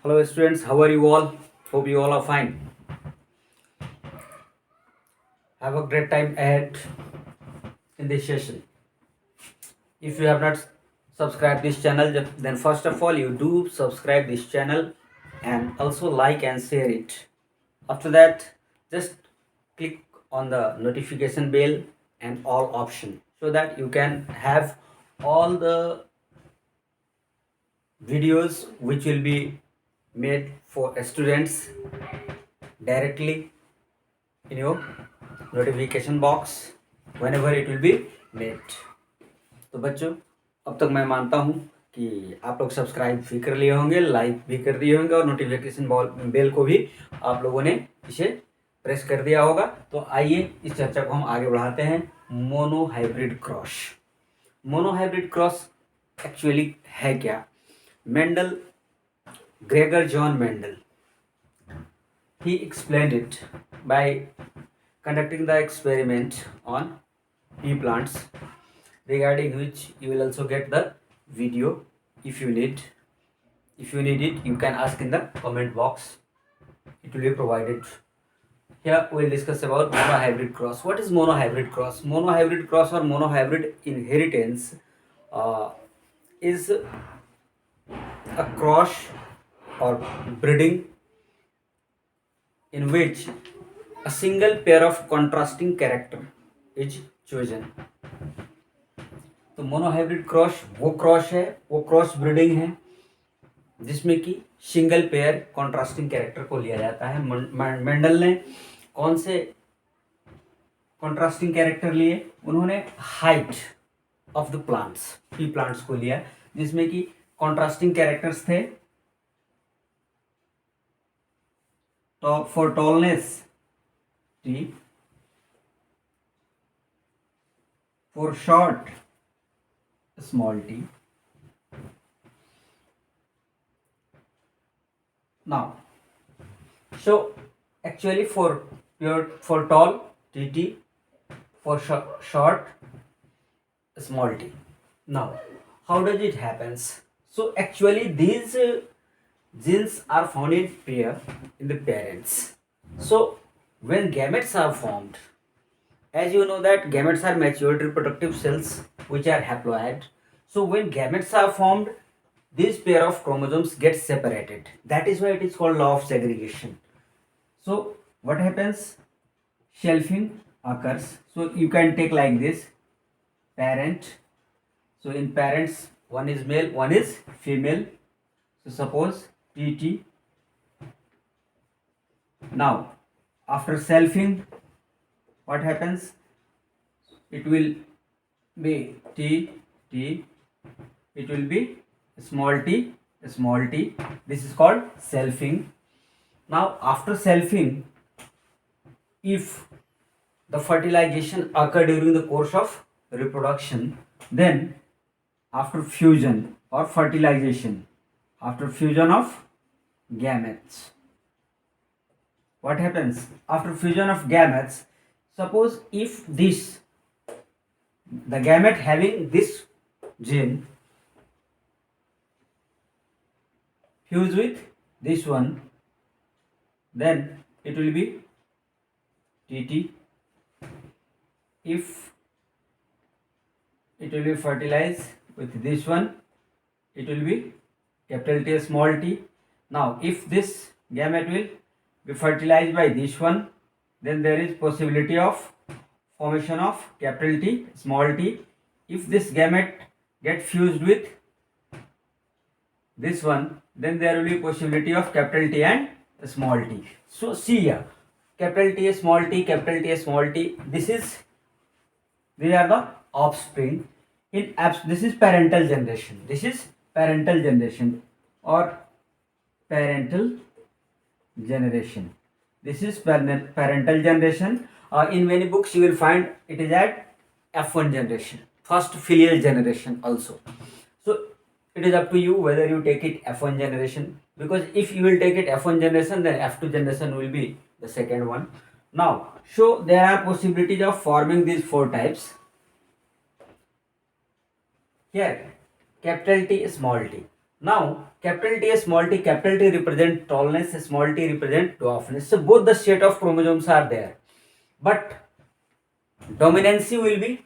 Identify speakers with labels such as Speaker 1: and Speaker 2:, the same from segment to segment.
Speaker 1: Hello students, how are you all? Hope you all are fine. Have a great time ahead in this session. If you have not subscribed this channel, then first of all you do subscribe this channel and also like and share it. After that, just click on the notification bell and all option so that you can have all the videos which will be made for students directly in your notification box whenever it will be made. तो बच्चों, अब तक मैं मानता हूँ कि आप लोग सब्सक्राइब भी कर लिए होंगे, लाइक भी कर दिए होंगे और नोटिफिकेशन बेल को भी आप लोगों ने इसे प्रेस कर दिया होगा. तो आइए इस चर्चा को हम आगे बढ़ाते हैं. Mono hybrid cross. Mono hybrid cross actually है क्या? Mendel, Gregor John Mendel, he explained it by conducting the experiment on pea plants, regarding which you will also get the video if you need. If you need it, you can ask in the comment box. It will be provided. Here we will discuss about monohybrid cross. What is monohybrid cross? Monohybrid cross or monohybrid inheritance is a cross or breeding in which a single pair of contrasting character is chosen. तो monohybrid cross वो cross है, वो cross breeding है जिसमें कि single pair contrasting character को लिया जाता है. मेंडल ने कौन से कॉन्ट्रास्टिंग कैरेक्टर लिए? उन्होंने height of the plants, P plants को लिया जिसमें कि कॉन्ट्रास्टिंग कैरेक्टर्स थे. For tallness T, for short small t. Now, so actually for tall TT, for short small t. Now, how does it happens? So actually these genes are found in pair in the parents. So when gametes are formed, as you know that gametes are matured reproductive cells which are haploid. So when gametes are formed, this pair of chromosomes get separated. That is why it is called law of segregation. So what happens? Shelving occurs. So you can take like this: parent. So in parents, one is male, one is female. So suppose TT. Now after selfing, what happens? It will be T. It will be small t. This is called selfing. Now after selfing, if the fertilization occur during the course of reproduction, then after fusion or fertilization, after fusion of gametes, what happens? After fusion of gametes, suppose if the gamete having this gene fuse with this one, then it will be TT. If it will be fertilized with this one, it will be capital T small t. Now if this gamete will be fertilized by this one, then there is possibility of formation of capital T small t. If this gamete get fused with this one, then there will be possibility of capital T and small t. So see here, capital T small t, capital T small t, these are the offspring. This is parental generation. This is parental generation or parental generation. This is parental generation. In many books you will find it is at F1 generation, first filial generation also. So it is up to you whether you take it F1 generation, because if you will take it F1 generation, then F2 generation will be the second one. Now, so there are possibilities of forming these four types. Here, capital T small t. Now, capital T, small t, capital T represent tallness, small t represent dwarfness. So both the set of chromosomes are there, but dominancy will be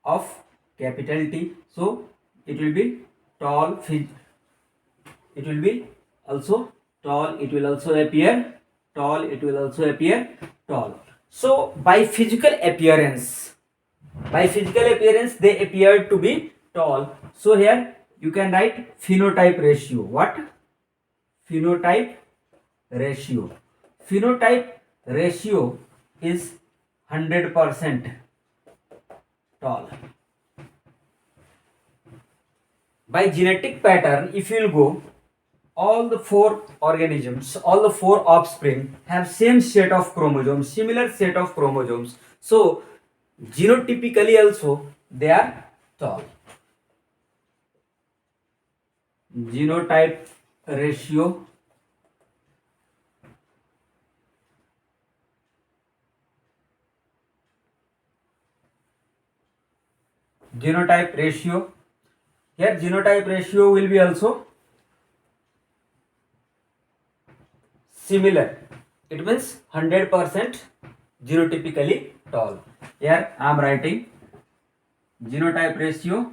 Speaker 1: of capital T. So it will be tall. It will be also tall. It will also appear tall. It will also appear tall. So by physical appearance, they appear to be tall. So here you can write phenotype ratio. What? Phenotype ratio. Phenotype ratio is 100% tall. By genetic pattern, if you will go, all the four organisms, all the four offspring have same set of chromosomes, similar set of chromosomes. So genotypically also they are tall. Genotype ratio genotype ratio here genotype ratio will be also similar. It means 100% genotypically tall. Here I am writing genotype ratio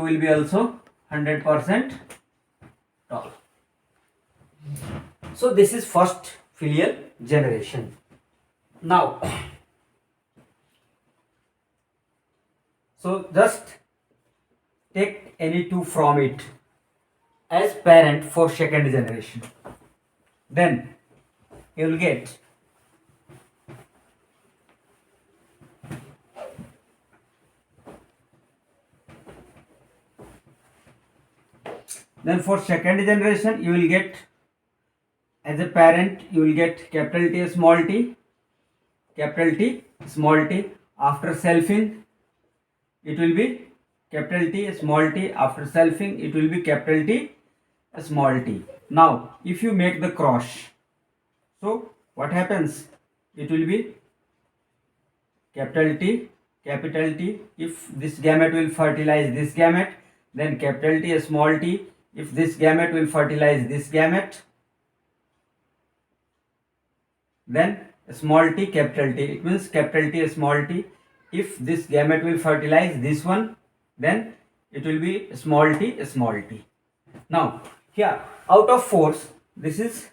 Speaker 1: will be also 100% tall. So this is first filial generation. Now, so just take any two from it as parent for second generation. Then you will get for second generation you will get as a parent you will get capital T small t, capital T small t. After selfing it will be capital T small t. After selfing it will be capital T small t. Now if you make the cross, so what happens? It will be capital T. If this gamete will fertilize this gamete, then capital T small t. If this gamete will fertilize this gamete, then small t capital T. It means capital T small t. If this gamete will fertilize this one, then it will be small t. Now here out of force, this is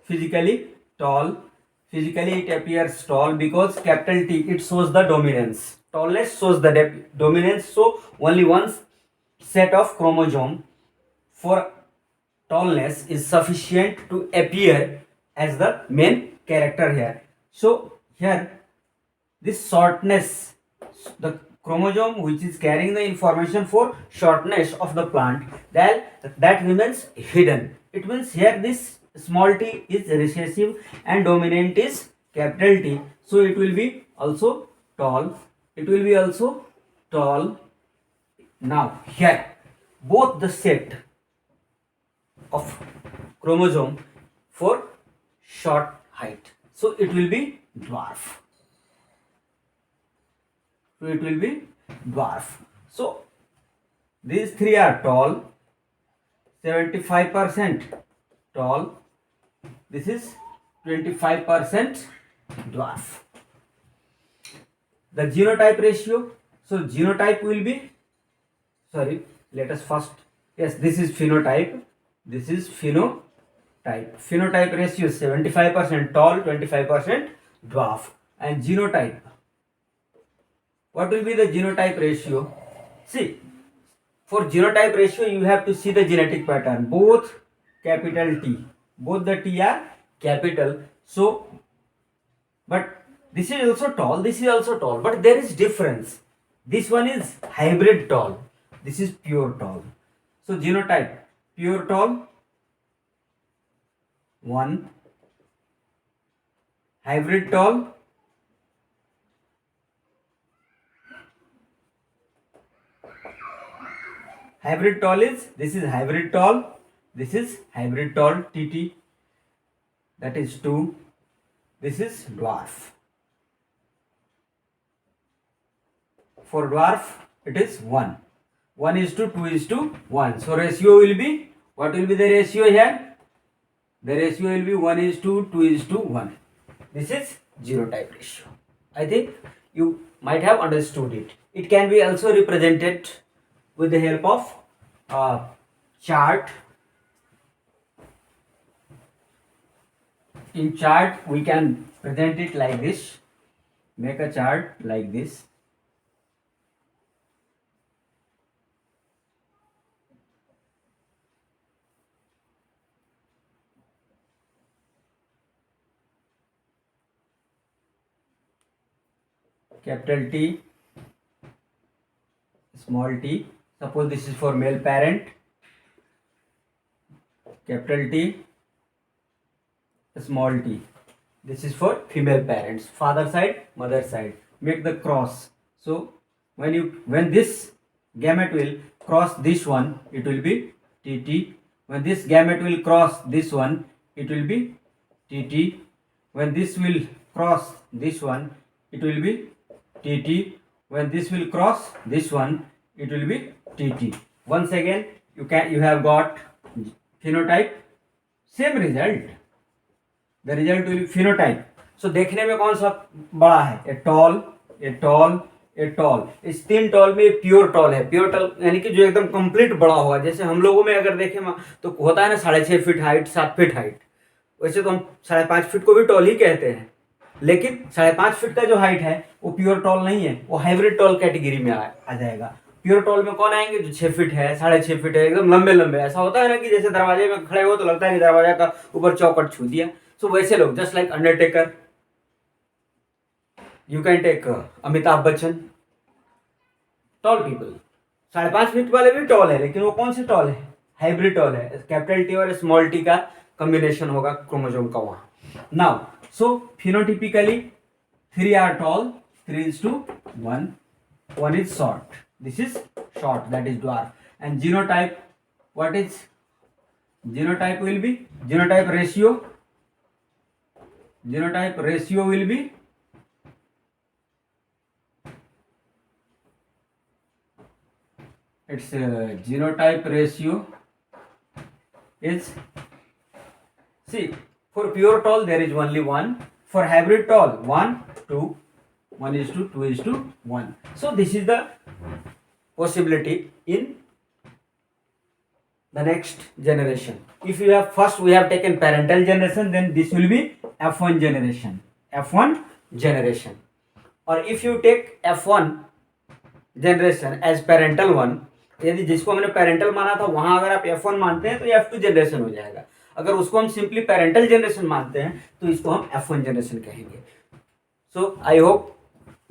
Speaker 1: physically tall. Physically it appears tall because capital T, it shows the dominance. Tallness shows the dominance. So only one set of chromosome for tallness is sufficient to appear as the main character here. So here this shortness, the chromosome which is carrying the information for shortness of the plant, that remains hidden. It means here this small t is recessive and dominant is capital T. So it will be also tall. It will be also tall. Now here both the set of chromosome for short height, so it will be dwarf. So these three are tall, 75% tall. This is 25% dwarf. The genotype ratio, so genotype will be, sorry, let us first, yes, this is phenotype. Phenotype ratio is 75% tall, 25% dwarf. And genotype, what will be the genotype ratio? See, for genotype ratio you have to see the genetic pattern. Both capital T, both the T are capital. So, but this is also tall, this is also tall, but there is difference. This one is hybrid tall, this is pure tall. So genotype, pure tall 1, hybrid tall is, this is hybrid tall, this is hybrid tall TT, that is 2, this is dwarf. for dwarf it is 1. 1:2:1. So ratio will be, what will be the ratio here? The ratio will be 1:2:1. This is genotype ratio. I think you might have understood it. It can be also represented with the help of chart. In chart we can present it like this. Make a chart like this. Capital T, small t. Suppose this is for male parent. Capital T, small t. This is for female parents, father side, mother side. Make the cross. So when this gamete will cross this one, it will be TT. When this gamete will cross this one, it will be TT. When this will cross this one, it will be TT. When this will cross this one, it will be TT. Once again, you have got phenotype, same result. The result will be phenotype. So देखने में कौन सा बड़ा है? A tall, a tall, a tall. इस 3 toll में pure tall है. Pure tall यानी कि जो एकदम कंप्लीट बड़ा हुआ. जैसे हम लोगों में अगर देखें तो होता है ना 6.5 फीट हाइट, 7 फीट हाइट. वैसे तो हम 5.5 फीट को भी टॉल ही कहते हैं. लेकिन 5.5 फीट का जो हाइट है वो प्योर टॉल नहीं है, वो हाइब्रिड टॉल कैटेगरी में आ जाएगा. प्योर टॉल में कौन आएंगे? जो 6 फीट है, 6.5 फीट है, एकदम लंबे लंबे. ऐसा होता है ना कि जैसे दरवाजे में खड़े हो तो लगता है कि दरवाजा का ऊपर चौकट छू दिया. सो वैसे लोग, just like Undertaker, you can take Amitabh Bachchan, tall people. 5.5 feet वाले भी टॉल है, लेकिन वो कौन से टॉल है? हाइब्रिड टॉल है. कैपिटल टी और स्मॉल टी का कॉम्बिनेशन होगा क्रोमोसोम का वहां. Now so phenotypically 3 are tall, 3:1. 1 is short. This is short, that is dwarf. And genotype, what is genotype? Will be genotype ratio. Genotype ratio will be its genotype ratio is, see, for pure tall there is only 1. For hybrid tall 1, 2, 1:2:1. So this is the possibility in the next generation. If you have, first we have taken parental generation, then this will be F1 generation. F1 generation. Or if you take F1 generation as parental one, यदि जिसको हमने parental माना था वहां अगर आप F1 मानते हैं तो ये F2 जनरेशन हो जाएगा. अगर उसको हम सिंपली पेरेंटल जनरेशन मानते हैं तो इसको हम F1 जनरेशन कहेंगे. So I hope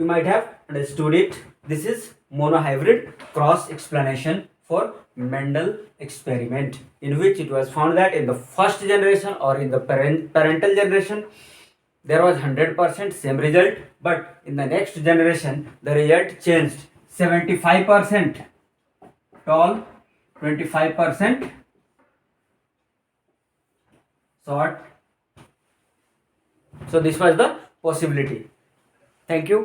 Speaker 1: you might have understood it. This is monohybrid cross explanation for Mendel experiment, in which it was found that in the first generation or in the parental generation there was 100% same result, but in the next generation the result changed. 75% tall, 25% short. So this was the possibility. Thank you.